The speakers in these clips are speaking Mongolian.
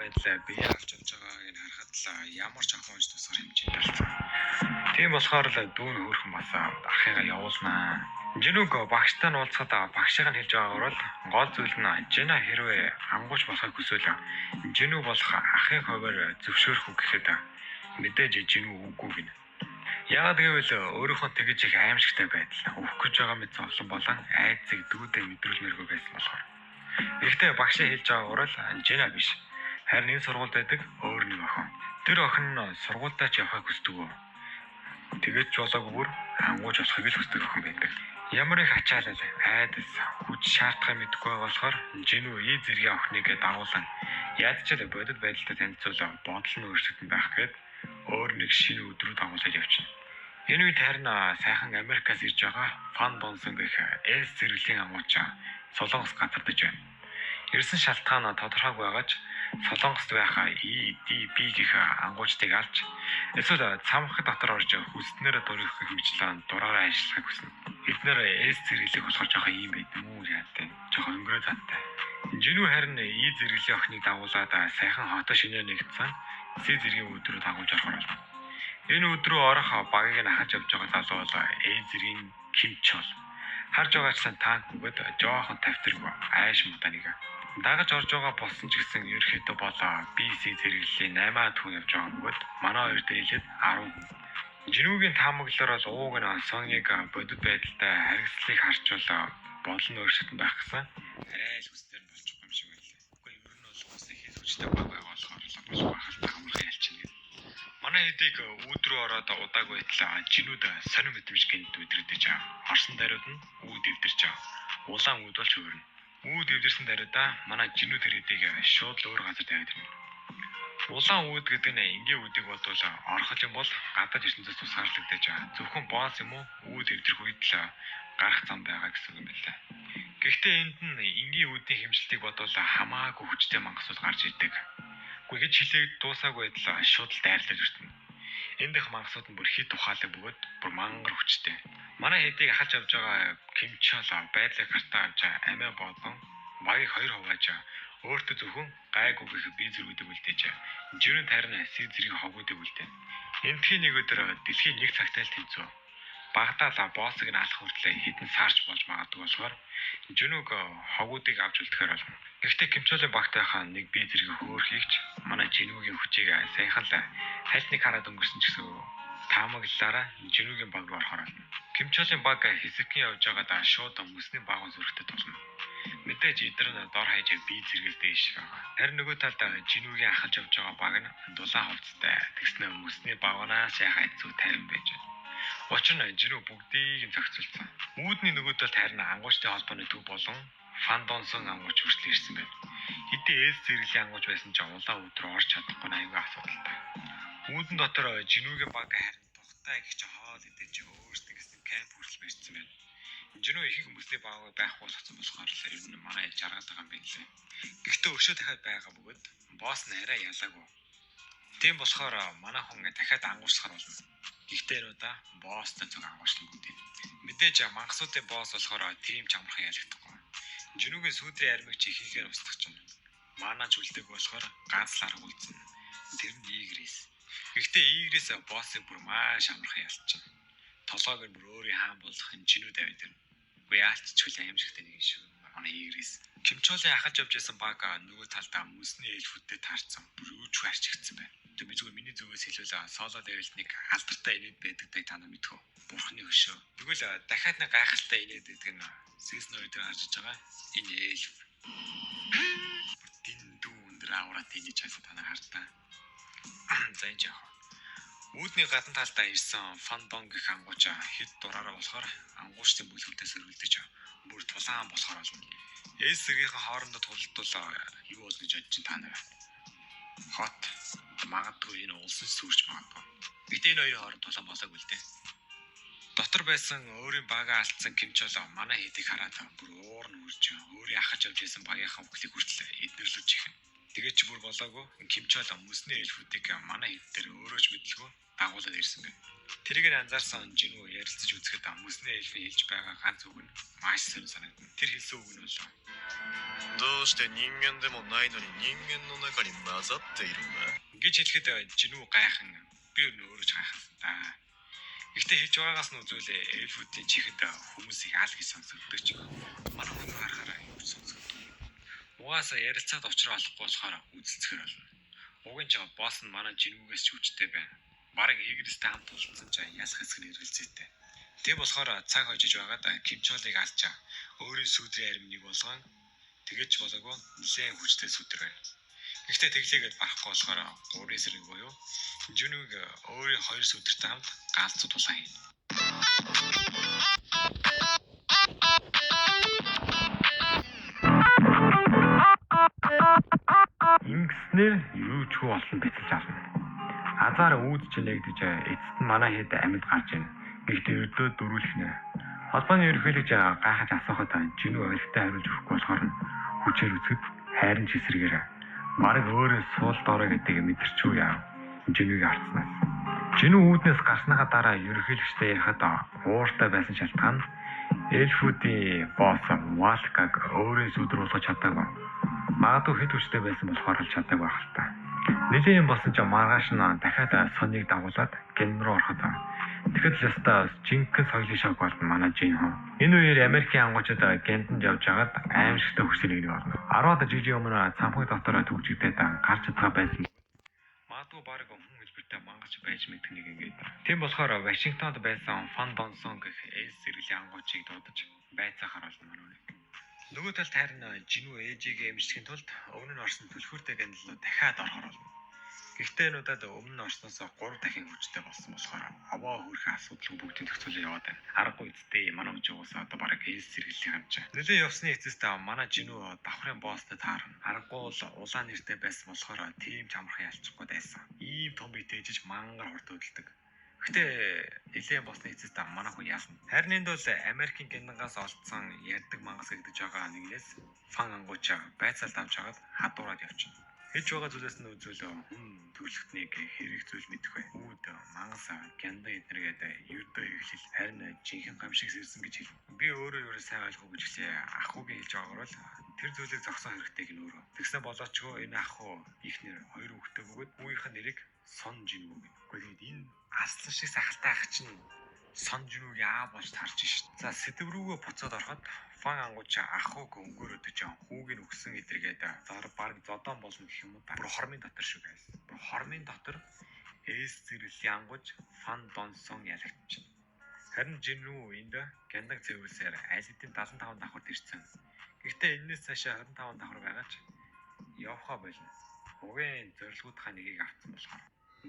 байдлаа бие авч явж байгааг нь харахад л ямар ч ахуйж тусгар хэмжээнд болсон. Тийм болохоор л дүүн хөөрхөн бас ахыгаа явуулнаа. Жинүг багштай нь уулзахад багшийг нь хэлж байгаагаар л гол зүйл нь Жина хэрвээ ангууч болохыг хүсвэл Жинү болох ахын хуваар зөвшөөрөх үг гэхэд мэдээж Жинү үгүй гинэ. Яагаад гэвэл өөрийнхөө тэгж их аимшигтай байдал өгөх гэж байгаа мэт зовлон болон айцыг дүүдээ мэдрүүлмээргүй байсан болохоор. Гэхдээ багшаа хэлж байгаагаар л Жина биш. Харин энэ сургуульд байдаг өөр нэг охин. Тэр охин нь сургуультай ч явахыг хүсдэг. Тэгээд ч болоогүй бүр ангууч болохыг л хүсдэг охин байдаг. Ямар их ачаалал айдас хүч шаардахыг мэдгүй болохоор Жинү ий зэргийн охиныг дагуулan яаж ч л бодит байдалтай танилцуулаа бодол нь өөрчлөгдөн байх гээд өөр нэг шинэ өдрөө дагуулж явчихна. Энэ үед харин сайхан Америкаас ирж байгаа Фан Бонсон гэх эс зэрэглэлийн ангууч Солонгос гатардаж байна. Ирсэн шалтгаан тодорхойг байгаач Солонгост байх EDB гэх ангуучдыг алж эсвэл цамхаг дотор орж хүснээр дөрөх хэмжлэн дураараа ажиллахыг хүснэ. Эдгээр эс зэрэглэх болохоор жоохон ийм байд юм уу яатай. Жоохон өнгөрөө зантай. Жинү харин И зэрэглэлийн охиныг дагуулад сайхан хотоо шинээр нэгдсэн С зэргийн өдрөө дагуулж орохоор байна. Энэ өдрөө орох багийг нь ахаж явж байгаа залуу бол Э зэргийн Ким Чол. Харж байгаачлан танк бөгөөд жоохон тавтаргүй айш мутаныг дагаж орж байгаа болсон ч гэсэн ерөөхдөө болоо BC зэрэглэлийн 8 түүн явж байгаа бөгөөд манай хоёр дээлээд 10 хүн. Жинүүгийн таамаглалаар л ууг нь Сонгийг бодит байдалтай харгислыг харчвал болон өөрчлөлт байх гэсэн арай л хүсдээр болчих юм шиг байлаа. Үгүй ер нь бол уусаа хийх хүчтэй байгаа болохоор л бас бахалтай амархан ялчихна гэдэг. Манай хэдийг үүд рүү ороод удааг байтал Жинүүд сонир мэдрэмж гэнэт үдрэгдэж орсон даруйд нь үүд дэвдэрч улаан үүд болж хөвөрнө. Үүд дэвдэрсэн даруйдаа манай Жинүүд хэдийг шууд л өөр газар тавиад ирнэ. Улаан үүд гэдэг нь энгийн үүдийг бодвол орхол юм бол гадаад ертөнцөөс тусгаарлагдаж зөвхөн босс юм уу үүд дэвдэрх үед л гарах зам байгаа гэсэн юм байна. Гэхдээ энд нь энгийн үүдийн хэмжилтийг бодвол хамаагүй хүчтэй мангасууд гарч идэг. Гэхдээ хилээд дуусаагүй байтал шууд л дайрлаж өртөнө. Энд дэх мангасууд нь бүр хит ухаалаг бөгөөд бүр мангар хүчтэй. Манай хэдийг ахалж авж байгаа Ким Чол байдлыг хартаа авч амиа боодон багийг хоёр хувааж өөртөө зөвхөн гайгүй гэх бие зэргүүдийг үлдээж Жинү тарин С зэргийн хогуудыг үлдээ. Эндхийн нэг өдөр дэлхийн нэг цагтай л тэнцв. Багдаа боссыг нь алах хүртлээр хэдэн сарч болж магадгүй болохоор Жинүг хогуудыг авч үлдэхээр болно. Гэхдээ Ким Чолын багтайхаа нэг бие зэргийн хөөр хийгч манай Жинүгийн хүчийг сайхан л хальт нэг хараад өнгөрсөн ч гэсэн таамаглалаараа Жинүгийн баг руу орохоор болно. Ким Чолын баг хэсэгхэн явж байгаад шууд мөсний багын зүрхтэд тулна. Мэдээж эдгээр нь дор хаяж бие зэрэгэл дээш байгаа. Харин нөгөө талд Жинүгийн ахалж явж байгаа баг нь дулаан хувцастай. Тэгснэ мөсний багнаас яхаа хэцүү тайван байж байна. Учир нь Жинү бүгдийг нь зохицуулсан. Үүдний нөгөө талд харин ангуучтай холбооны төв болон Фан Донсон ангууч хүртэл ирсэн байна. Хэдий эс зэрэглэлийн ангууч байсан ч улаан үүд рүү орж чадахгүй аюулгүй асуудалтай. Үүдэн дотор Жинүгийн баг харин тухтай гихч хоол идэж өөрсдөө гэсэн камп хүртэл барьсан байна. Жинү их хүмүүсний баг байх болгоцсон болохоор л ер нь манай жаргал байгаа юм байна лээ. Гэхдээ өшөө дахиад байгаа бөгөөд босс нь арай ялаагүй. Тийм болохоор манай хүн дахиад ангуучлахар болно. Гэхдээ энэ удаа босстой зөв ангуучлах гэдэг. Мэдээж мангасуудын босс болохоор тийм ч амархан ялагдахгүй. Жинүгийн сүүдрийн армиг чихийгээр устгах чинь. Маанаач үлдэг болохоор ганц л арга үлдсэн. Тэр нь Игрис. Гэхдээ Игрис боссыг бүр маш амархан ялчихна. Толгойг нь бүр өөрийн хаан болох Жинү давид ирнэ. Үгүй яалччгүй аимшигтай нэг юм шүү. Манай Игрис. Ким Чолын ахаж явж байсан баг нөгөө талдаа мөсний эльфүүдэд таарсан. Бүр үүч харчихсан байна. Тэгвэл зүгээр миний зүгээс хэлвэл соло левелд нэг алдартай инээд байдаг та нар мэдхүү. Бурхны хөшөө. Тэгвэл дахиад нэг гайхалтай инээд байдаг нь Season 2 дээр гарч байгаа. Энэ эльф. Дэндүү өндөр аврат инээж байсан та нар хартаа. За энэ яах вэ? Үүдний гадна талдаа ирсэн Фан Дон гэх ангууч хэд дураараа болохоор ангуучдын бүлгүүдээс өргөлдөж бүр тулаан болохоор болно. Эс зэргийн хоорондоо тулдвал юу бол гэж бодож та нар. Хот магадгүй энэ улсын сүрч магадгүй. Гэтэ энэ хоёрын хооронд тулаан болоогүй л дээ. Дотор байсан өөрийн багаа алдсан Ким Чол манай хэдийг хараад бүр уур нь үрж өөрийн ахаж явж байсан багийнхаа бүхлийг хүртэл эднэрлэж ихнэ. Тэгээд ч бүр болоогүй Кимчол мөсний эльфүүдийг манай хэд дээр өөрөө ч мэдлгүй дагуулад ирсэн байна. Тэрийг анзаарсан Жинүү ярилцаж үзэхэд мөсний эльфийн хэлж байгаа ганц үг нь маш сонир санагдана. Тэр хэлсэн үг нь бол どうして人間でもないのに人間の中に混ざっているんだ гэж хэлэхэд Жинүү гайхан би өөрөө ч гайхсан та. Гэхдээ хэлж байгаагаас нь үзүүлээ эльфүүдийн чихэд хүмүүсийг аль гэж сонсогддог ч манай хүн харахаараа юу ч сонсогддог. Угаасаа ярилцаад очроо олохгүй болохоор үзэлцгэр болно. Уг нь ч босс нь манай Жинүүгээс ч хүчтэй байна. Бараг Игрэстэй хамт уулзсан ч ясах хэсэг нь эргэлзээтэй. Тийм болохоор цаг хожиж байгаад Кимчолыг алж өөрийн сүдрийн аримныг болгон тэгэж болоогүй нэлээд хүчтэй сүдэр байна. Гэхдээ тэглээгээд барахгүй болохоор 3 эсрэг буюу Жинүүг өөрийн 2 сүдэртэй хамт галзуу тулаан хийнэ. Ингэснээр юу ч болсон бэлдэж авна. Азар үүдч нэгдэж эцэст нь манай хэд амьд гарч ийн. Гэхдээ өрдөө дөрүүлхнэ. Холбооны ерөнхийлөгч гайхаж асуухад Жинүү ойлгохтой хариулж өгөхгүй болохоор хүчээр үзэхэд хайрын чисэргээр бараг өөрөө суулт ороо гэдэг мэдэрчүү яа. Жинүүг харцнаас. Жинүү үүднээс гарсныхаа дараа ерөнхийлөгчтэй ярихад ууртай байсан шалтгаан нь эльфүүдийн босс Валкаг өөрийн сүдэр болгож чадаагүй. Магадгүй хэд хүчтэй байсан болохоор л чадаагүй байх л та. Нилийн юм болсон ч маргааш нь дахиад соныг дагуулад ген руу ороход тэгэхэд л ястаа жинхэнэ соёлын шок болно манай Жинхүү. Энэ үеэр Америкийн ангуучид генданд явж байгаад аимшигтай хүчтэй нэг болно. 10-аад жилийн өмнө цамхаг дотор төгжигдээд гарч чадгаа байсан. Магадгүй баг хүн хэлбэртэй мангаж байж мэдэх нэг ингээд. Тийм болохоор Вашингтонд байсан Фан Донсон гэх эс зэрэглэлийн ангуучийг дуудаж байцаахаар болно манай үнийг. Нөгөө талд харин Жинүү ээжигээ эмчлэхийн тулд өмнө нь орсон түлхүүртэй гэнэлөө дахиад орохоор болно. Гэхдээ энүүдад өмнө нь орсноос 3 дахин хүчтэй болсон болохоор аваа хөрөх асуудал бүгдийн төгсөлөө яваад байна. Аргагүй эцтэй манай үжигээс одоо бараг эс зэрэглэлийн хамжаа. Нөлөө явсны эцэст манай Жинүү давхрын босстой таарна. Аргагүй л улаан нэртэй байсан болохоор тийм ч амархан ялчихгүй байсан. Ийм том бит ээжиж мангар хурд хөдөлдөг. Гэхдээ нэлээд босны эцэст манай хүн яасан. Харин энд бол Америкийн гендангаас олдсон ярддаг мангас гэдэг байгаа нэгнээс фан ангууч байцаалд авч хагаад хадуураад явчихна. Хийж байгаа зүйлээс нь үзүүлээ хүн төрөлхтнийг хэрэг зүйл мэдэх бай. Үүд мангас гянда эднэргээд ердөө ихлэл харин жинхэнэ гамшиг сэрсэн гэж хэл. Би өөрөө сайн ойлгоогүй гэж хэлээ. Ахуйгийн хэлж байгаагаар бол тэр зүйлийг зогсоон хэрэгтэй гин өөрөө. Тэгснэ болоочгүй энэ ахуй ихнэр 2 хүүхдээ бөгөөд үеийнх нь нэрийг Сон Жинүү гэнэ. Гэхдээ энэ аслан шиг сахалтай ах чинь Сон Жинүүгийн аа болж тарж шít. За сэдв рүүгээ буцаад ороход фан ангууч ахуйг өнгөрөөдөж хүүгийн өгсөн эдэргээд зар баг зодон болно гэх юм уу. Бүр хормын дотор шүү guys. Бүр хормын дотор эс зэрэглэлийн ангууч Фан Донсон ялагдчихна. Харин Жинүү энд гяндаг зэвүүлсээр аль хэдийн 75 давхарт ирсэн. Гэхдээ энэс цаашаа 25 давхар байгаа ч явхаа болно. Угийн зорилгуудынхаа нэгийг авсан болохоор.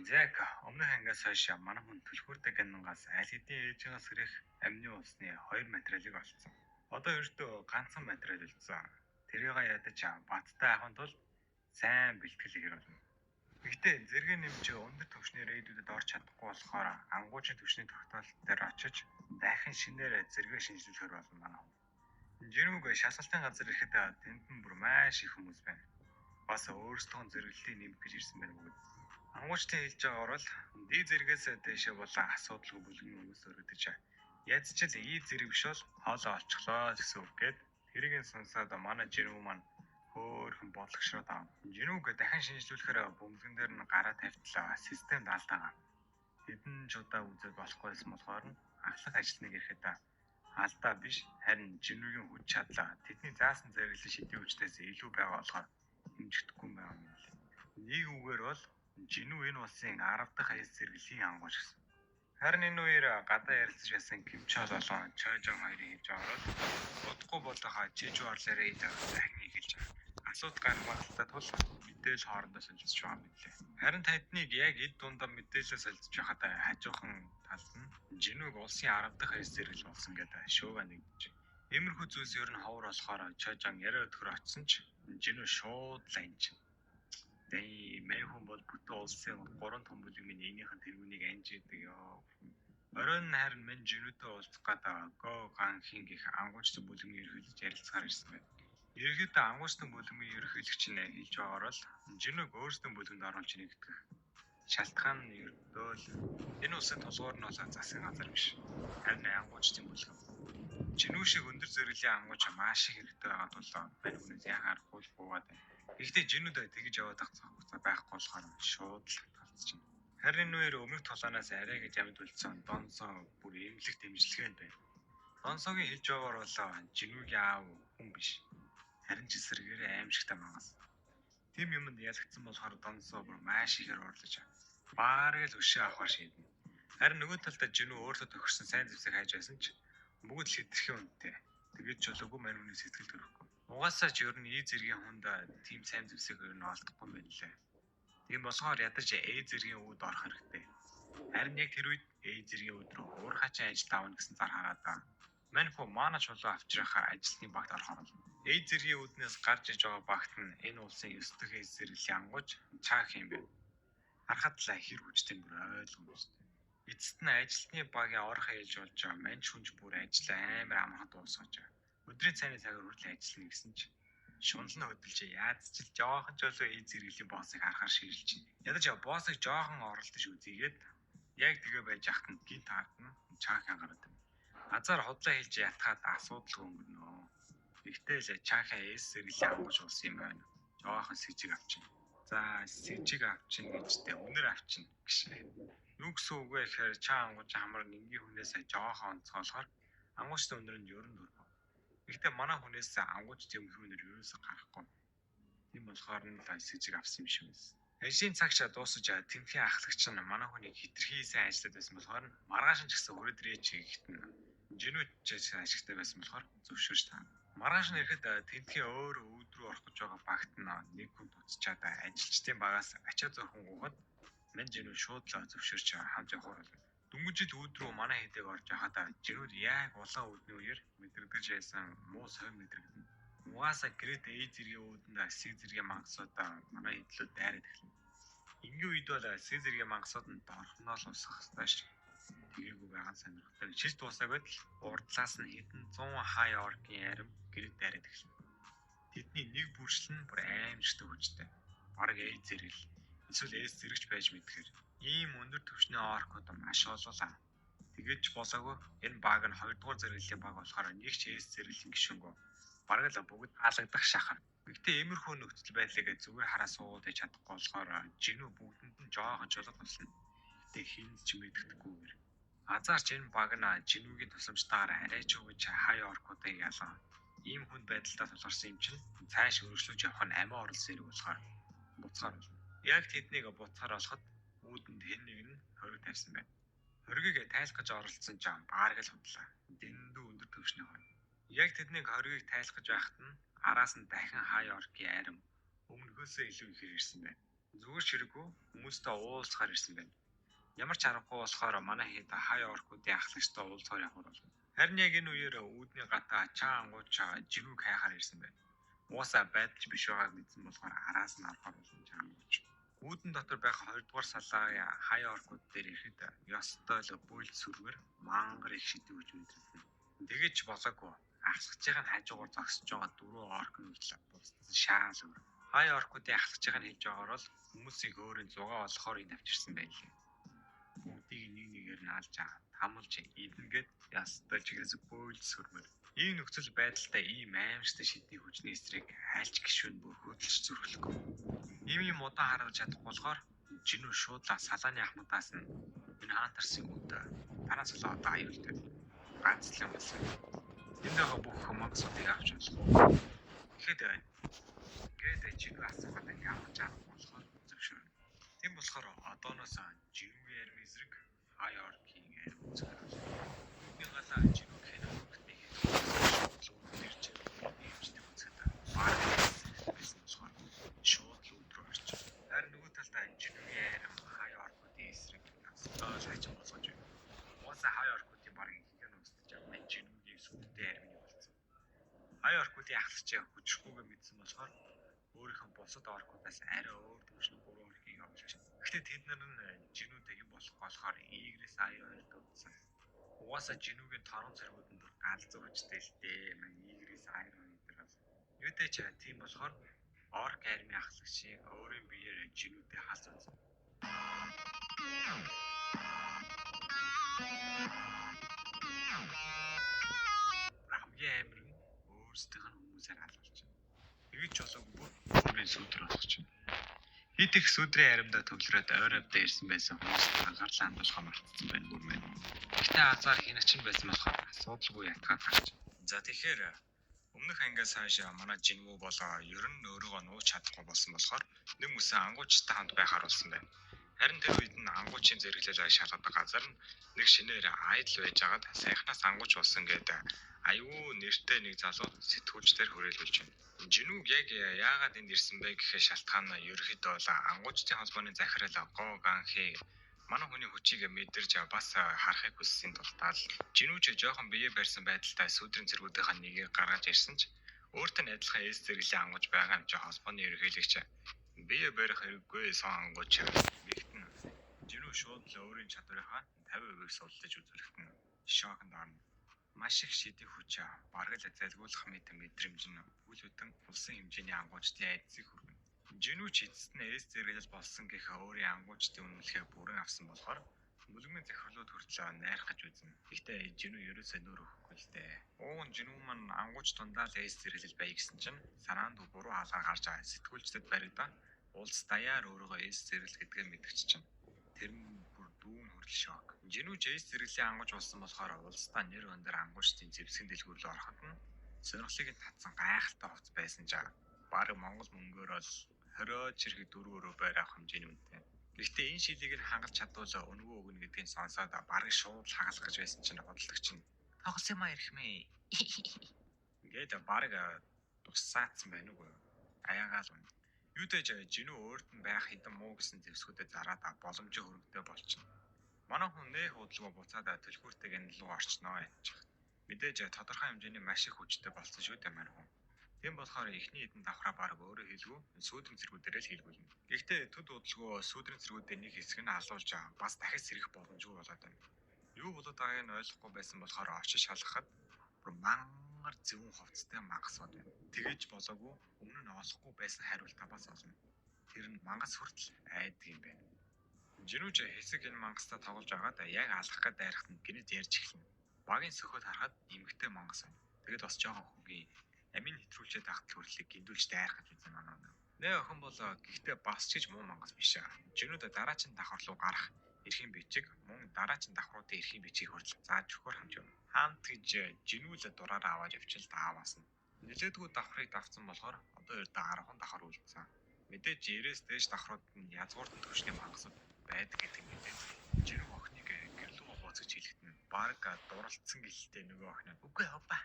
Зэк өмнөх ангиас хойш манай хүн түлхүүртэй гэнангаас аль хэдийн ээжээс сэрэх амины усны 2 материалыг олцсон. Одоо ердөө ганцхан материал үлдсэн. Тэрийг ядаж баттай авахын тулд сайн бэлтгэл хийх болно. Гэхдээ зэргийн нэмж өндөр түвшний рейдүүдэд орж чадахгүй болохоор ангуучийн түвшний тогтоолт дээр очиж дахин шинээр зэрэгээ шинжилүүлэхээр болно манай хүн. Жинүүг шасалтын газар ирэхэд тэнд нь бүр маш их хүмүүс байна. Бас өөрсдөө зэрэглэлийг нэмэх гэж ирсэн байна бүгд. Ангуучтай хэлж байгаагаар бол ди зэрэгээс дэшээ болон асуудалгүй бүлгийн хүмүүс өрөдөж ядчил ий зэрэг биш бол хоолоо олчихлоо гэсэн үг гээд тэрийг сонсоод манай Жинүү маань хөөхөн бодлогшроод аа. Жинүүг дахин шинжилүүлэхээр бөмбөлгөн дээр нь гараа тавьтлаа системд алдаагаа. Хэдэн ч удаа үзэж болохгүйсэн болохоор нь ахлах ажлыг ирэхэд алдаа биш харин Жинүүгийн хүч чадлаа тэдний заасан зэрэглэл шидэв хүчтээс илүү байгаа болохоор хэмжигдэхгүй юм байна. Нэг үгээр бол Жинүү энэ улсын 10 дахь эс зэрэглэлийн ангууч гэсэн. Харин энэ үеэр гадаа ярилцаж байсан Кимчол болон Чойжон хоёрын хэлж байгаагаар удахгүй болох Чижүү орлоороо дахин эхэлж байгаа. Асуудал гарах магадлалтай тул мэдээлэл хоорондоо солилцож байгаа юм лээ. Харин тадныг яг эд дундаа мэдээлэл солилцож байхад хажуухан талд нь Жинүүг улсын 10 дахь эс зэрэглэл болсон гэдэг шуугаа нэгдэж. Иймэрхүү зүйлс ер нь ховор болохоор Чойжон яриа өдгөр очсон ч Жинүү шууд ланж. Мэй хүн бол бүтэн улсын 3 том бүлгийн ээнийхэн тэргүүнийг анжидаг ёо. Оройн харин мен Жинүүтэй уулзах гадаа го ганхийн гих ангуучтай бүлгийн ерхийлж ярилцахаар ирсэн байна. Ерөнхийдөө ангуучны бүлгийн ерөнхийлөгч нь хэлж байгаагаар л Жинуг өөрсдөө бүлгэнд оруулж нэгтгэх шалтгаан нь ердөө л энэ улсын тулгуур нь бол засгийн газар биш. Харин ангуучдын бүлэг. Жинүү шиг өндөр зэрэглэлийн ангууч маш их хэрэгтэй байгаа тул мань хүнээс яхаар хуулбуугаад байна. Гэхдээ Жинүүд тэгж яваад байгаа байхгүй болохоор шууд л хатгалцчихна. Харин нүүр өмнөх тулаанаас арай гэж амьд үлдсэн Донсоо бүр эмнэлэг дэмжлэгэнд байна. Донсогийн хэлж байгаагаар бол Жинүүгийн аав хүн биш. Харин ч эсрэгээрээ аимшигтай мангас. Тэм юмд ялагдсан болохоор Донсоо бүр маш ихээр урлаж баарыг л өшөө авахар шийднэ. Харин нөгөө талдаа Жинүү өөртөө тохирсон сайн зэвсэг хайж байсан ч бүгд л хэтэрхий үнэтэй. Тэгээд чулуугүй мань хүний сэтгэл төрөхгүй. Угаасаа ч ер нь ий зэргийн хүнд тийм сайн зэвсэг ер нь олдохгүй юм байна лээ. Тийм болохоор ядаж эй зэргийн үүд орох хэрэгтэй. Харин яг тэр үед эй зэргийн үүд рүү уурхай чинь ажил авна гэсэн зар хараад маньху маана чулуу авчрахаар ажилтны багт орохоор болно. Эй зэргийн үүднээс гарч иж байгаа багт нь энэ улсын 9 дахь эй зэрэглэлийн ангууч Чаах юм байна. Харахад л хэр хүчтэй бүр ойлгомжтой. Эцэст нь ажилтны багийн орох ээж болж маньч хүнж бүр ажил амар амархан дуусгаж. Өдрийн цайны цагаар хүртэл ажиллана гэсэн ч шунал нь хөдөлж яаж ч л жоохон жолоо эй зэрэглэлийн боссыг харахаар ширэлж байна. Ядаж боссыг жоохон оролдож үзийгээд яг тэгээ байж ахт нь гинт хардна Чаах ангараад. Азар хотлоо хэлж ятгаад асуудал өнгөрнөө. Ихтэй л Чаахаа эс зэрэглэлийн ангууч болсон юм байна. Жоохон сэжиг авчин. За сэжиг авчин гэжтэй үнэр авчин гişээ. Юу гэсэн үг вэ гэхээр Чаа ангууч хамар нингийн хүнээс жоохон онцгойлохоор ангуучны үнэр нь ерөн дөрөв. Гэхдээ манай хүнээс ангууч тийм үнэр ерөөсө гарахгүй. Тийм болохоор нь л сэжиг авсан юм шиг байсан. Ажлын цагш дуусаж тэмхийн ахлагч нь манай хүнийг хитрхий сайн ажиллаад байсан болохоор маргааш нь ч гэсэн өрөөдрөөч гэхэд нь Жинүүч ашигтай байсан болохоор зөвшөөрч таа. Маргааш нь ирэхэд тентхийн өөр өвд рүү орох гэж байгаа багт нь нэг хүн буцчаад ажилчдын багаас ачаа зөөхөн гуйхад мань Жинүү шууд л зөвшөөрч хамт явахаар болно. Дүнгийн өвд рүү манай хэдэг орж хахад Жинүүд яг улаан өвдний үеэр мэдрэгдэж байсан муу совь мэдрэгдэнэ. Угаасаа грээд эй зэргийн өвдөнд сэг зэргийн мангасууд манай хэдлүүд дайраад эхэлнэ. Ингийн үед бол сэг зэргийн мангасууд нь дорхноо л усах хэрэгтэй ш. Тэгээгүй байгаа сонирхолтой. Шил дуусаагаад л урдлаас нь хэдэн 100 хай оркийн арим гэрэл дайраад эхэлнэ. Тэдний нэг бүршил нь бүр аимшигтай хүчтэй. Бараг эй зэрэг эсвэл эс зэрэгч байж мэдхээр ийм өндөр түвшний оркууд маш олоолаа. Тэгэж болоогүй энэ баг нь 2 дугаар зэрэглэлийн баг болохоор нэг ч эс зэрэглэлийн гишүүнгөө бараг л бүгд хаалгадах шахар. Гэхдээ иймэрхүү нөхцөл байдлыг зүгээр хараа суугаад чадахгүй болохоор Жинүү бүгдэнд нь жоохон жолоод болсон. Гэтэ хинч ч мэддэхгүйгээр азарч энэ баг нь Жинүүгийн тусламжтайгаар арай ч үгэж хай оркуудыг ялгаа. Ийм хүнд байдалтай тулгарсан юм чинь цааш өргөжлөж явах нь амиа орол зэрэг болохоор буцаар болно. Яг тэднийг буцаар олоход үүдэнд хэн нэг нь хориг тавьсан байна. Хоригийг тайлах гэж оролцсон ч баарг л худлаа. Дэндүү өндөр төвшний хориг. Яг тэднийг хоригийг тайлах гэж байхад нь араас нь дахин хай оркийн арим өмнөхөөсөө илүү ихээр ирсэн байна. Зүгээр ширэггүй хүмүүстэй уулзахаар ирсэн байна. Ямар ч аргагүй болохоор манай хэд хай оркуудын ахлагчтай уулзахаар явах болно. Харин яг энэ үеэр үүдний гата Чаа ангууч Жинүүг хайхаар ирсэн байна. Уусаа байдалж биш байгааг мэдсэн болохоор араас нь авахар болсон Чаа ангууч. Үүдэн дотор байх 2 дугаар салаа хай оркууд дээр ирэхэд ёстой л бүлд сүргээр мангар их шидэгж мэдрэлсэн. Тэгэж болоогүй. Ахлагчийн хажуугаар зогсож байгаа 4 орк нь үл бусдын шаал өөр. Хай оркуудын ахлагчийн хэлж байгаагаар бол хүмүүсийг өөрийн зугаа олохоор ин авчирсан байлээ. Бүгдийг нэг нэгээр нь алж хамлж идэнгээд ястай чигээс бөөл сүрмээр. Ийм нөхцөл байдалтай ийм аимшигтай шидний хүчний эсрэг хайлч гişүүн бүр хөдөлж зөрөхлөхгүй. Ийм удаан харгаж чадахгүй болохоор Жинүү шууд салааны ахмадаас нь энэ хаантарсан үд танаа салаа одоо аюултай. Ганц л юм болсон. Энд байгаа бүх мангасуудыг авч болох. Тэгэхэд гээд Жинүү асуугаад явж байгаа болохоор зөвшөөрнө. Тийм болохоор одооноос Жинүүгийн арим эсрэг хай оркийн арим үзэх. Үүний галаа Жинүү хэн өгөхний ирж нэмждэг үзэхэд баг байсан болохоор шууд л өдрөө орч. Харин нөгөө талдаа Жинүүгийн арим хай оркуудын эсрэг настаа сайж болгож байна. Уусаа хай оркуудын баг ихэнх нь устж байгаа Жинүүгийн сүдтэй арим болсон. Хай оркуудын ахлагчаа хүчрхгүйгээ мэдсэн болохоор өөрийнхөө бусад оркуудаас арай өөр төвшин 3 оркийг авч. Гэхдээ тэд нар нь Жинүүтэй юм болох болохоор Игрээс аяа дуудсан. Угаасаа Жинүүгийн торон зэргүүд нь гал зуржтэй л дээ. Игрээс аяа өдрөөс. Юутэй ч тийм болохоор орк армийн ахлагчийн өөрийн биеэр жинүүдэд хас үзсэн. Хамгийн амар нь өөрсдийнх нь хүмүүсээр алуулж байна. Тэгэж болоогүй бүр өөрийн сүдэр болох чинь. Хит их сүдрийн аримдаа төвлөрөөд ойроод ирсэн байсан хүмүүст анхаарлаа хандуулахаа мартсан байна бүрмэн. Гэхдээ азар хиначин байсан болохоор асуудалгүй ятгаад гарч. За тэгэхээр өмнөх ангиас хаашаа манай жингүү болоо ер нь өөрийгөө нууж чадахгүй болсон болохоор нэг мөсөн ангуучтай хамт байхаар болсон байна. Харин тэр үед нь ангуучийн зэрэглэлээ шалгадаг газар нь нэг шинээр айдл байж байгаад сайхнаас ангууч болсон гэдэг аюу нэртэй нэг залуу сэтгүүлчдэр хүрээлүүлж байна. Жинүүг яг яагаад энд ирсэн бэ гэхээ шалтгаан нь ерөөхдөө бол ангуучдын холбооны захирал Го Ганхи манай хүний хүчийг мэдэрч бас харахыг хүссийн тултаа л жинүүч жоохон бие барьсан байдалтай сүдрийн зэргүүдийн нэгийг гаргаж ирсэн ч өөртөө адилхан эс зэрэглэлийн ангууч байгаа юм чи холбооны ерөнхийлөгч бие барих хэрэггүй сон ангууч гихтэн жинүү шууд л өөрийн чадварынхаа 50% сулдаж үзүүлэхтэн шокнд орно. Маш их шидийн хүч бараг л залгуулах мэдрэмж нь бүлүүдэн улсын хэмжээний ангуучдын айдсыг хүргэнэ. Жинүүч эцэст нь эс зэрэглэл болсон гэх өөрийн ангуучдын үнэлгээ бүрэн авсан болохоор бүлэгмийн захирлууд хүртлээ найрах гэж үзнэ. Гэхдээ жинүү ерөөсөө нөр өгөхгүй л дээ. Уун жинүү маань ангууч дундаа л эс зэрэглэл бай гэсэн чинь санаанд буруу хаалга гарч сэтгүүлчдэд баригдаа улс даяар өөрийгөө эс зэрэглэл гэдгээ мэдгччинь. Тэр нь бүр дүүн хүртэл шок. Жинүүч эс зэрэглэлийн ангууч болсон болохоор улсдаа нэр өндөр ангуучдын зэвсгэн дэлгүүрлөө ороход нь сонирхлыг татсан гайхалтай хувц байсан жаа. Бараг Монгол мөнгөөр бол 20 чирхэг 4 байр авах хэмжээний үнэтэй. Гэхдээ энэ шилийг нь хангаж чадвал өнгөө өгнө гэдгийг сонсоод бараг шууд хагалах гэж байсан чинь бодлогч нь тоглос юм ярихмээ. Ингээд бараг тусаацсан байна уу? Аягаал үнэ. Юутэйч жинүү өөрт нь байх хэдэн муу гэсэн зэвсгүүдэд зараад боломжийн хөрөнгөтэй болчихно. Манай хүн нэ хуудлага буцаад төлхүүртэйг нь луу орчноо яачих. Мэдээж тодорхой хэмжээний маш их хүчтэй болсон шүү дээ манай хүн. Тийм болохоор эхний хэдэн давхраа баг өөрөө хийлгүү сүүдрийн зэргүүдээр л хийлгүүлнэ. Гэхдээ төд удалгүй сүүдрийн зэргүүдийн нэг хэсэг нь алуулж бас дахиж сэргэх боломжгүй болоод байна. Юу болоод байгааг нь ойлгохгүй байсан болохоор очиж шалгахад бүр мангар зөвөн хувцастай мангасууд байна. Тэгэж болоогүй өмнө нь олохгүй байсан хариултаа бас олно. Тэр нь мангас хүртэл айдаг юм байна. Жинүүч хэсэг энэ мангастаа тоглож байгаад яг алах гээд дайрахт нь гинэд ярьж эхэлнэ. Багийн сөхөд харахад эмгтэй мангас байна. Тэгэд бас жоохон хөгийн амин хэтрүүлчээ тагтал хүрлийг гиндүүлж дайрах гэж үзэн манай. Нэ охин бол гэхдээ бас ч гэж муу мангас биш. Жинүүд дараачин давхар руу гарах эрхийн бичиг мөн дараачин давхруудын эрхийн бичгийг хүртэл зааж өгөхөөр хамж байна. Хаант гэж жинүүл дураараа аваад явчихл тааваас нь. Нилээдгүй давхрыг давцсан болохоор одоо ердөө 10 давхар үлдсэн. Мэдээж 90-с дээш давхрууд нь язгуурт төвчний мангасууд байдаг гэдэг мэдээ. Жинүү охиныг гэрлүү хооцож хэлэхэд нь баг дуралцсан гэлтэй нөгөө охин нь үгүй хавба.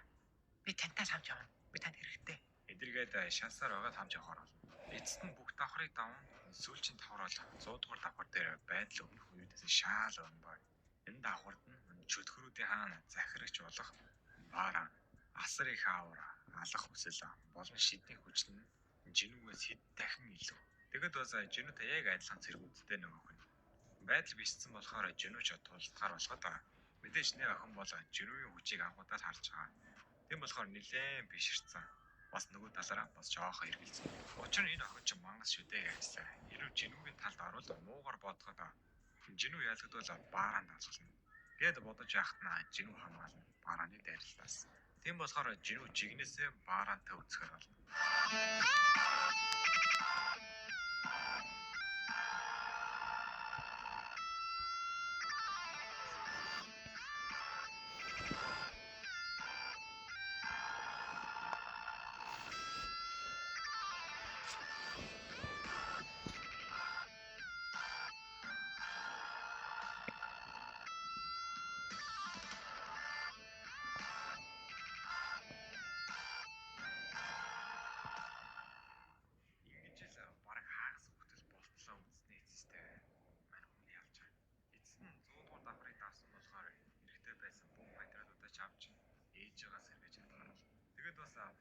Би тантай хамж явна. Би танд хэрэгтэй. Эдэргээд шансаар байгаа хамж явахаар бол. Эцэст нь бүх давхрыг даван сүүлчийн давхар бол 100 дугаар давхар дээр байдал өмнөх үеэс шаал өн бай. Энэ давхард нь чөтгөрүүдийн хаана захирагч болох баараа асар их аавар алах хүсэл болон шидний хүч нь жинүүгээс хэд дахин илүү. Тэгэд бас жинүүтэй яг адилхан зэрэг үдтэй нэг охин. Байдал бисцэн болохоор жинүүч тулдгаар болгоод мэдээж нэ охин бол жинүүгийн хүчийг анхудаад харж байгаа. Тийм болохоор нэлээд биширцэн. Бас нөгөө талаараа бас жоохон эргэлзсэн. Учир нь энэ охин ч мангас шүү дээ гэсэн. Хэрвээ жинүүгийн талд орвол муугар бодоход жинүү ялгадвал бааранд алхална. Гээд бодож яхад нь жинүү хамгаална. Барааны дайрлалаас. Тийм болохоор жинүү жигнэсээ баараантай үцхээр болно.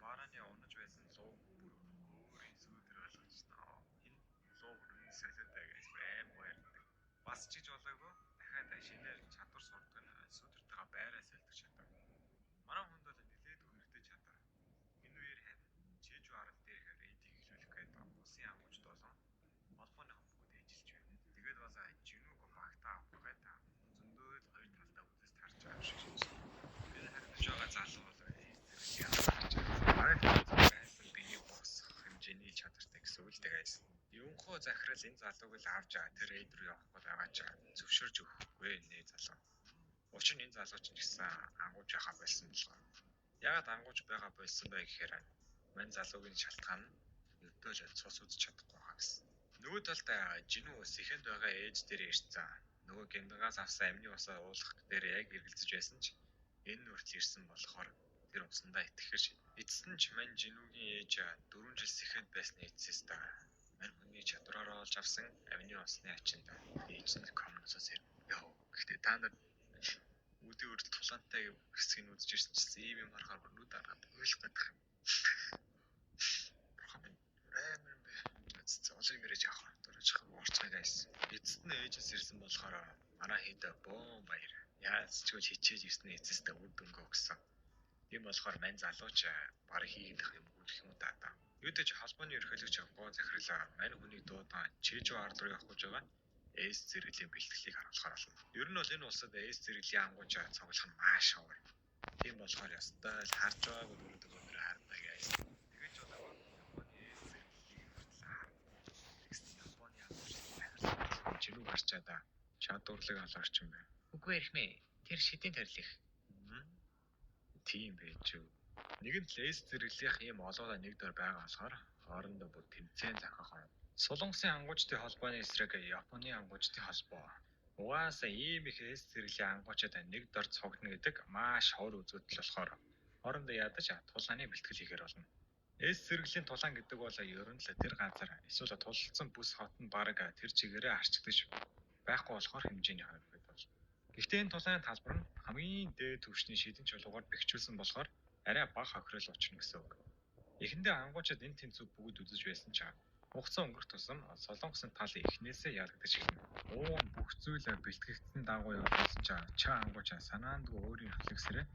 Баараны унаж байсан луу бүр өөрийн сүудэр болгочихноо. Энэ луу бүрэн солиотой гэж аим баярдаг. Бас ч гэж болоогүй дахиад шинээр чадвар сурдаг нь сүудэртэйгээ байраа солих чадвар. Манай хүнд бол нэлээдгүй хэрэгтэй чадвар. Энэ үеэр харин чийж Чежу арал дээрх рейдийг эхлүүлэх гээд улсын ангуучд болон холбооныхон бүгд эжилж байна. Тэгээд бас Жинуг багтаа авах гээд зөндөө л хоёр талдаа үзэж тарж байгаа шиг шийдсэн. Тэгээд харагдаж байгаа залуу бол эсрэг харж байгаа. Арай байсан биеийг босох хэмжээний чадвартай гэсэн үг л дэгээс. Юунхоо захирал энэ залууг л авч тэр рейд рүү явах бол байгаа ч зөвшөөрж өгөхгүй нэ залуу. Учир нь энэ залуу ч гэсэн ангууч яхаа болсон болохоор. Ягаад ангууч байгаа болсон бэ гэхээр мань залуугийн шалтгаан нь өдөө л цус үзэж чадахгүй байгаа гэсэн. Нөгөө талд Жину ус ихэнд байгаа ээж дээр ирсэн. Нөгөө гингаас авсан амны усаа уулгах дээр яг эргэлзэж байсан ч энэ нүртэл ирсэн болохоор тэр усандаа итгэхэр шийд. Эцэст нь ч мань Жинугийн ээж 4 жил сэхэнд байсны эцэст мань хүний чадвараар олж авсан амны усны ачинд ээж нь комносоос яв. Гэхдээ та нар үдийн үрд тулаантай хэсгийг үзэж ирсэн чинь ийм юм харахаар нүд аргаад ойлгох гэдэг юм. Олыг мэрэж явах дөрөж уурцгаа гайс. Эцэст нь ээжээс ирсэн болохоор манай хэд боо баяр. Яаж ч үл хичээж ирсэн эцэстээ үд өнгөө өгсөн. Тийм болохоор мань залууч баг хийгдэх юм гэх юм даа. Юудэч холбооны ерөнхийлөгч гоо захирал мань хүний дуудан Чежу ард руу явах гэж байгаа. Эс зэрэглэлийн бэлтгэлийг харуулахаар болно. Ер нь бол энэ улсад эс зэрэглэлийн ангууч цуглах нь маш ховор. Тийм болохоор ястай л харж байгааг өрөөдөө өнөр харна гайс. Тэгэж болоо Японы эс зэрэглэлийг Японы ангууч Жину гарчаад чадварлаг алгарч юм байна. Үгүй эрхмээ. Тэр шидийн тарилах. Тийм байж юу. Нэгэнт л эс зэрэглэх ийм олоолаа нэг дор байгаа болохоор хоорондоо бүр тэмцээн захах юм. Солонгосын ангуучдын холбооны эсрэг Японы ангуучдын холбоо. Угаасаа ийм их эс зэрэглэлийн ангуучид нэг дор цогдно гэдэг маш ховор үзэгдэл болохоор хоорондоо ядаж тулааны бэлтгэл хийхээр болно. Эс зэрэглэлийн тулаан гэдэг бол ер нь л тэр газар эсвэл тулалдсан бүс хот нь бараг тэр чигээрээ арчигдаж байхгүй болохоор хэмжээний хоёр байдаг болно. Гэхдээ энэ тулааны талбар нь хамгийн дээд түвшний шидэн чулуугаар бэхжүүлсэн болохоор арай бага хохирол учрна гэсэн үг. Эхэндээ ангуучид энэ тэнцүү бүгд үзэж байсан ч хугацаа өнгөрөх тусам Солонгосын тал эхнээсээ ялгадаж эхэлнэ. Бүх зүйл бэлтгэгдсэн дагуу явуулсан ч ангууч санаандгүй өөрийн хөтлөгсөрөө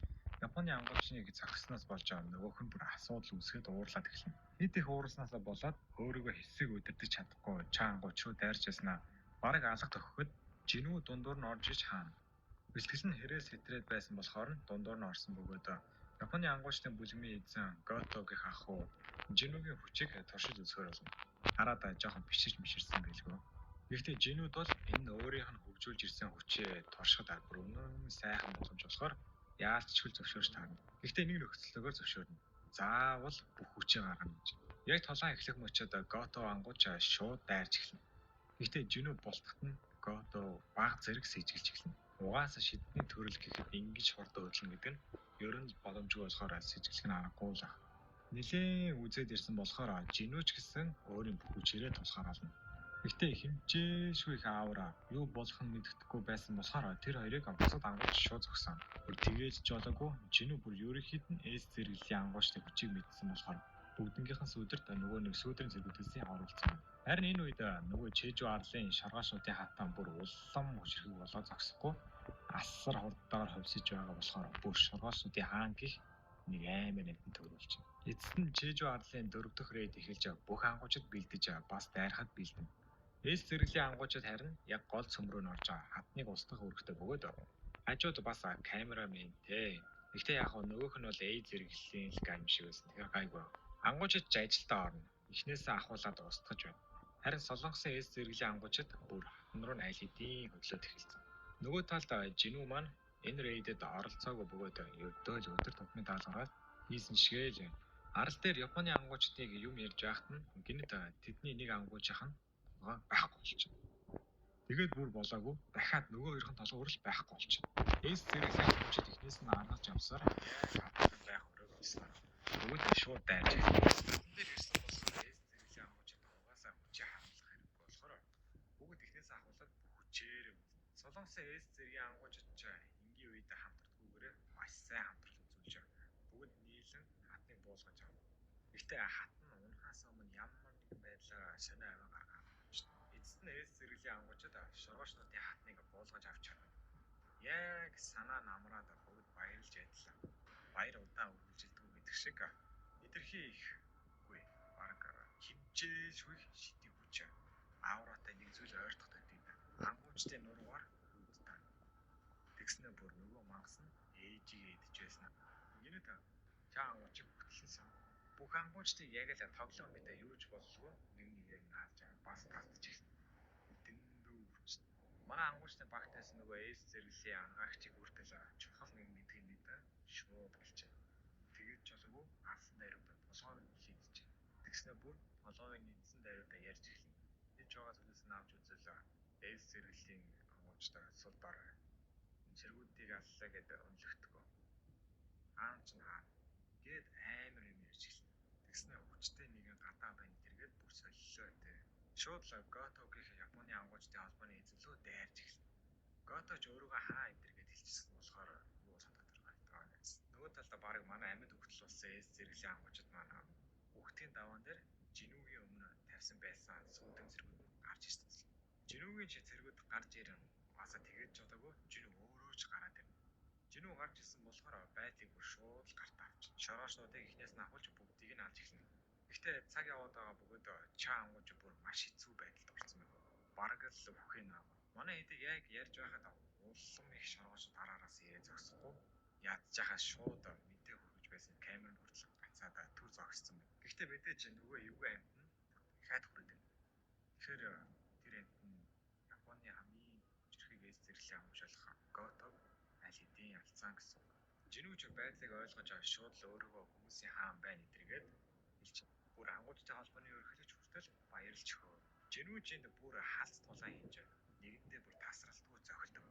Японы ангуучныг зохисноос болж нөгөөх нь бүр асуудал үүсгээд уурлаад эхэлнэ. Хэд их уурснаас болоод өөрийгөө хэсэг удирдах чадахгүй ангууч руу дайрч яснаа бараг алга төгөхөд Жину дундуур нь орж иж хаана. Бэлтгэл нь хэрээс хэтрээд байсан болохоор нь дундуур нь орсон бөгөөд Японы ангуучдын бүлэгний эзэн Готогийн ах уу Жинугийн хүчийг туршиж үзэхээр болно. Хараад жоохон биширч миширсэн байлгүй. Гэхдээ Жинуд бол энэ өөрийнх нь хөгжүүлж ирсэн хүчээ туршихад бүр үнэн сайхан боломж болохоор яалч ч хөл зөвшөөрч таарна. Гэхдээ нэг нөхцөлөөр зөвшөөрнө. Заавал бүх хүчээ гаргана гэж. Яг тулаан эхлэх мөчөд Гото ангууч шууд дайрч эхэлнэ. Гэхдээ Жину болтогт нь Гото баг зэрэг сэжгэлж эхэлнэ. Угаасаа шидний төрөл гэхэд ингэж хордоо хөдлөн гэдэг нь ер нь боломжгүй болохоор сэжгэлэх нь аргагүй л ах. Нилээн үзээд ирсэн болохоор Жинуч гэсэн өөрийн бүх хүчээрээ тусгааруулна. Гэхдээ хэмжээшгүй их аавра юу болох нь мэддэхгүй байсан болохоор тэр хоёрыг бусад ангууч шууд зогсон. Бүр тэгээд ч болоогүй Жину бүр ерөнхийд нь эс зэрэглэлийн ангуучны хүчийг мэдсэн болохоор бүгднгийнхэн сүудэрт нөгөө нэг сүудрийн зэрэгдэлсийг оруулсан. Харин энэ үед нөгөө Чежу арлын шаргаашуудын хатан бүр улам хүчрхэг болоод зогсохгүй асар хурдтайгаар хувьсж байгаа болохоор бүр шаргаашуудын хаан гих нэг амар нэгэн төрүүлж. Эцэст нь Чежу арлын 4 дахь рейд эхэлж бүх ангуучид бэлдэж бас дайрахад бэлдэнэ. Эс зэрэглэлийн ангуучид харин яг гол цөмрөө нь орж хатныг устгах үүрэгтэй бөгөөд хажууд бас камерамен те. Гэхдээ яг нөгөөх нь бол эс зэрэглэлийн л гам шиг байсан. Тэгэхээр гайгүй. Ангуучид ч ажилдаа орно. Эхнээсээ ахуулаад устгаж байна. Харин Солонгосын эс зэрэглэлийн ангуучид бүр хатан руу аль хэдийн хөдлөөд эхэлсэн. Нөгөө талд Жину маань энэ рейдэд оролцоогүй бөгөөд өдөө л өдөр тутмын даалгавраар хийсэн шигээл арал дээр Японы ангуучдыг юм ярьж байхад нь гинэд тэдний нэг ангуучийнх нь байхгүй болчихно. Тэгээд бүр болоогүй дахиад нөгөө хоёрын толгойр л байхгүй болчихно. Эс зэрэглэлийн ангуучид эхнээс нь аргаж явсаар хатан байх өрөөг олсон. Бүгд шууд дайрч эхэлсэн. Тэр ирсэн болохоор эс зэрэглэлийн ангуучид угаасаа хүчээ харуулах хэрэггүй болохоор бүгд эхнээсээ ахуулаад хүчээр Солонгосын эс зэргийн ангуучид ч энгийн үед хамтардгүйгээр маш сайн хамтрал үзүүлж бүгд нийлэн хатныг буулгаж авна. Гэхдээ хатан унахаас өмнө ямар нэгэн байдлаар сонио аваа гаргаад эцэст нь эс зэргийн ангуучид шоргоочнуудын хатныг буулгаж авч чадна. Яг санаа намраад бүгд баярлж ядлаа. Баяр удаан үргэлжилдэг гэдэг шиг эдэрхий ихгүй. хичээшгүй шидийг хүч аавраатай нэг зүйл ойртох гэдэг. Ангуучтай нуруугаар үүдтэй. Тэгснэ бүр нөгөө мангас нь ээжигээ идчихсэн. Ингээд чаа ангуучиг хөтлсөн. Бүх ангуучтай яг л тоглоом мэдээ юу ч боллоо нэг нэгээр нааж бас талтчихсан. Дэндүү хүч. Манай ангуучтай багтаас нөгөө эс зэрэглэлийн ангаагчийг үртэл чухал нэг мэдгэн мэдээ шууд болчихсон. Тэгээд ч болоогүй алсан дайруудаа толгойг шийдчихэ. Тэгснэ бүр толгойг нийцсэн дайруудаа ярьж эхэлнэ. Хийж байгаа зүйлээс нь авч үзэл эс зэрэглэлийн ангуучтай сул дор цэргүүдийг аллаа гэдэг өнлөгдгөө. Хаан ч хаа гээд амар юм ярьж эхэлнэ. Тэгснэ хүчтэй нэгэн гадаа байна тэргээд бүр солилоо тэ. Шууд л Готогийн Японы ангуучтай холбооны эзэлөө дайрж эхэлнэ. Гото ч өөрийгөө хаа энэ гэж хэлчихсэн болохоор юу санаад байгаа гэсэн. Нөгөө талдаа баг манай амьд өгтөл болсон эс зэрэглэлийн ангуучид манай өгтгийн даваан дээр Жинүүгийн өмнө тавьсан байсан сүүдэм зэргүүд гарч ирсэн. Жинүүгийн чи зэргүүд гарч ирэн баса тэгээд ч удаагүй Жинүү өөрөө ч гараад ирнэ. Жинүү гарч ирсэн болохоор байдлыг бүр шууд л гартаа авчихна. Шороочнуудыг эхнээс нь ахуулж бүгдийг нь алж эхэлнэ. Гэхдээ цаг яваад байгаа бөгөөд чаа ангууч бүр маш хэцүү байдалд орсон байна. Бараг л бүхий наа. Манай хэдийг яг ярьж байхад улам их шороочд араараас ирээ зогсохгүй. Ядчихаас шууд мэдээ хүргэж байсан камерын хүртэл гацаад түр зогссон байна. Гэхдээ мэдээж нөгөө эвгүй амт нь ихад хүрээд байна. Тэгэхээр тэр амт нь Японы хамгийн жирхэг эс зэрэглэлийн ангуучлах Готог аль хэдийн алцсан гэсэн. Жинүүч байдлыг ойлгож шууд л өөрийгөө хүмүүсийн хаан байна эдрэгээд хэлж бүр ангуучтай холбооны ерөнхийлөгч хүртэл баярлж өгөө. Жинүүч энд бүр халц тулаан хийж нэгэндээ бүр тасралтгүй зохилдог.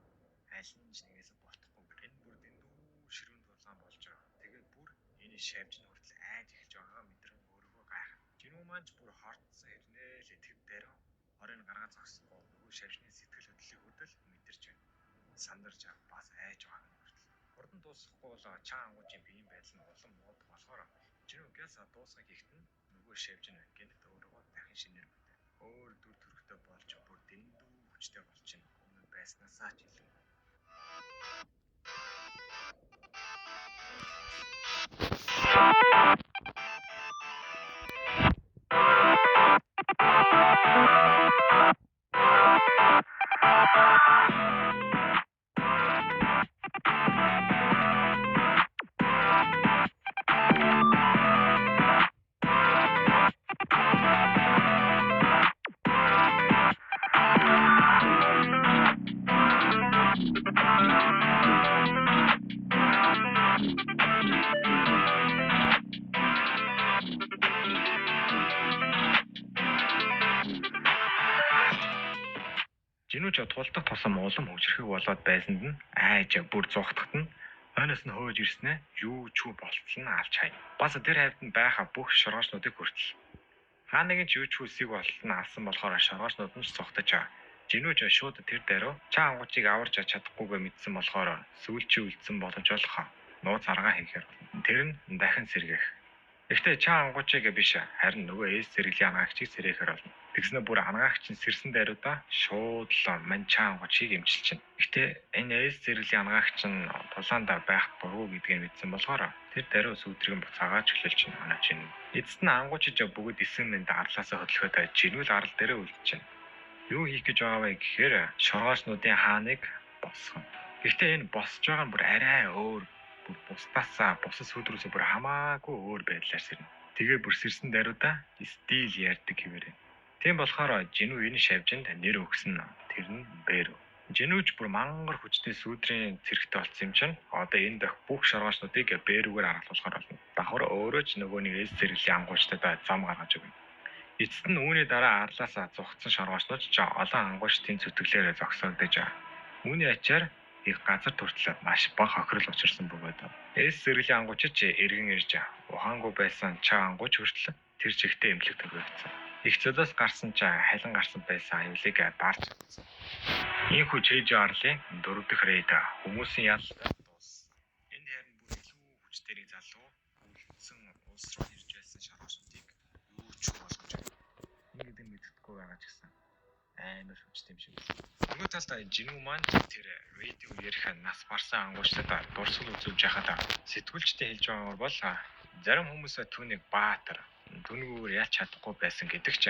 Аль нь ч нэгээс болтохгүй. Энэ бүр дэндүү ширүүн тулаан болж байгаа. Тэгээд бүр энэ шавжны хүртэл айж эхэлж байгаагаа мэдрэн өөрийгөө гайхав. Жинүү маань ч бүр хортсон хэрнээ л итгэв дээр хорыг гаргаад зогсохгүй. Нөгөө шавжны сэтгэл хөдлөлийг хөдөл мэдэрч байна. Сандарч бас айж байгаа юм хүртэл. Хурдан дуусахгүй бол чаа ангуучийн биеийн байдал нь улам муудаг болохоор Жинүү гяс дуусгах ихтэн нөгөө шавж нь гэнэт өөрийгөө дахин шинээр мэдээ. Өөр дүр төрхтэй болж бүр дэндүү хүчтэй болчихно. Өмнө байснаасаа ч илүү. Жинүүч тулдах тусам улам хөвчрхэг болоод байсанд нь айж бүр зугтахт нь хойноос нь хөөж ирснэ юу ч болтол нь алж хай. Бас тэр хавьд нь байха бүх шоргоочнуудыг хүртэл. Хааныг ч юу ч үсийг болтол нь алсан болохоор шоргоочнууд нь зугтаж Жинүүч шууд тэр дээрөө чаа ангуучийг аварж чадахгүйгээ мэдсэн болохоор сүүлчийн үлдсэн боломж олох нууц аргаа хийхээр тэр нь дахин сэргэх. Гэхдээ чаа ангуучийг биш харин нөгөө эс зэрэглэлийн ангаагчийг сэргээхээр болно. Тэгснэ бүр ангаагч нь сэрсэн дайруудаа шууд л мань чаа ангуучийг эмчилж чинь. Гэхдээ энэ эс зэрэглэлийн ангаагч нь тулаандаа байх буруу гэдгийг мэдсэн болохоор тэр дайруу сүүдрийг буцаагаад чөлөөлж чинь манай чинь. Эцэст нь ангуучиж бүгд эсэн мэнд арлаасаа хөдлөхөд Жинүүл арал дээрээ үлдэж чинь. Юу хийх гэж байгаа вэ гэхээр шоргоочнуудын хааныг босгоно. Гэхдээ энэ босж байгаа нь бүр арай өөр. Бүр бусдаас бусад сүүдрүүсээ бүр хамаагүй өөр байдлаар сэрнэ. Тэгээ бүр сэрсэн дайруудаа стил ярьдаг хэвээрээ. Тийм болохоор Жинүү энэ шавжинд нэр өгсөн тэр нь Бэрүү. Жинүүч бүр мангар хүчтэй сүүдрийн цэрэгтэй болсон юм чинь одоо энэ дэх бүх шоргоочнуудыг Бэрүүгээр аргалуулахаар болно. Давхар өөрөө ч нөгөө нэг эс зэрэглэлийн ангуучтад зам гаргаж өгнө. Эцэст нь үүний дараа арлаасаа зугтсан шоргоочнууд ч олон ангуучтын зүтгэлээр зогсоогдож үүний ачаар их газар төртлөө маш бага хохирол учирсан бөгөөд эс зэрэглэлийн ангуучид эргэн ирж ухаангүй байсан чаа ангууч хүртэл тэр чигтээ эмнэлэг төгөөгдсөн. Их золиос гарсан халин гарсан байсан аюулыг дарж чадсан. Ийхүү чэйж арлын 4 дахь рейд хүмүүсийн ялалтаа дууссан. Энд харин бүр илүү хүчтэй нэг залуу үлдсэн улс руу ирж байсан шоргоочнуудыг юу ч болгож байна. Ингээд мэддэхгүй байгаа ч гэсэн амар хүчтэй юм шиг. Нөгөө талд Жинүү маань тэр радио ярих нас барсан ангуучдад дурсгал үзүүлж яхад сэтгүүлчтэй хэлж байгаагаар бол зарим хүмүүс түүнийг баатар түүнүүгээр ялч чадахгүй байсан гэдэг ч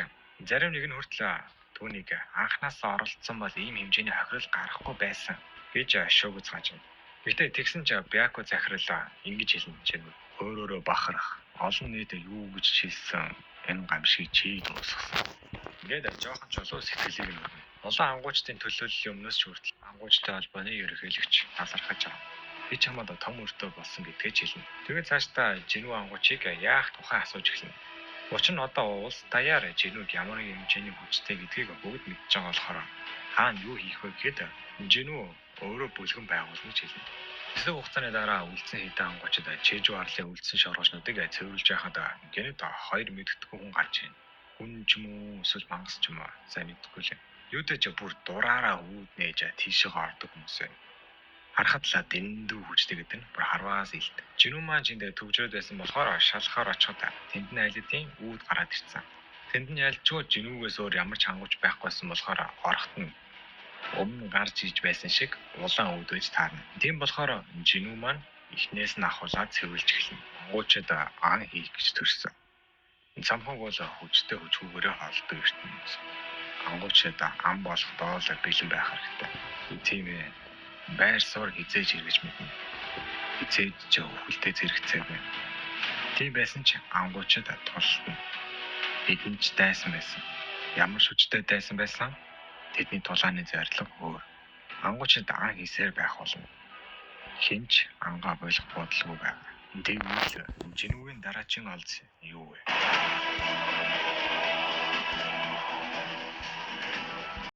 зарим нэг нь хүртэл түүнийг анхнаасаа оролцсон бол ийм хэмжээний хохирол гарахгүй байсан гэж шуугц гаж. Гэхдээ тэгсэн ч Бяко захирал ингэж хэлнэ чинь өөрөөрөө бахарах олон нийт юу гэж хэлсэн энэ гамшиг чи дуусгасан. Ингээд жоохон ч олон сэтгэлийг нь өргөн. Олон ангуучдын төлөөллийн өмнөөс ч хүртэл ангуучтай холбооны ерөнхийлөгч талархаж байгаа. Би чамд том өртөө болсон гэдгээ ч хэлнэ. Тэгээд цаашдаа Жинүү ангуучийг яах тухай асууж эхэлнэ. Учир нь одоо улс даяар Жинүүд ямар хэмжээний хүчтэй гэдгийг бүгд мэдж байгаа болохоор хаана юу хийх вэ гэхэд Жинүү өөрөө бүлгэн байгуулна гэж хэлнэ. Хэсэг хугацааны дараа үлдсэн хэдэн ангуучид Чежүү арлын үлдсэн шоргоочнуудыг цэвэрлж байхад гэнэт хоёр мэддэхгүй хүн гарч ийн. Хүн ч юм уу эсвэл мангас ч юм уу сайн мэдэхгүй л. Юутай ч бүр дураараа үүд нээж тийшээ ордог хүмүүс байна. Харахад л дэндүү хүчтэй гэдэг нь бүр харваас илт. Жинүү маань чиндээ төвжрөөд байсан болохоор шалхахаар очиход тэнд нь айлдын үүд гараад ирсэн. Тэнд нь ялчгүй Жинүүгээс өөр ямар ч хангууч байхгүйсэн болохоор орохт нь өмнө гарч иж байсан шиг улаан өвдөж таарна. Тийм болохоор Жинүү маань эхнээс нь ахуулаад цэвэрлж эхэлнэ. Ангуучид ан хийх гэж төрсөн. Цамхаг бол хүчтэй хүчгүйгээрээ холддог ертөнц. Ангуучид ан болох доол бэлэн байх хэрэгтэй. Тийм ээ. Байр суурь хизээж эргэж мэднэ. Хизээж ч өвөлтэй зэрэгцээ байна. Тийм байсан ч ангуучид тултна. Бидний ч дайсан байсан. Ямар шүчтэй дайсан байсан? Тэдний тулааны зорилго өөр. Ангуучид ан хийсээр байх болно. Хинч ангаа болох бодлого байга. Тэгвэл Жинүүгийн дараачин олз юу вэ?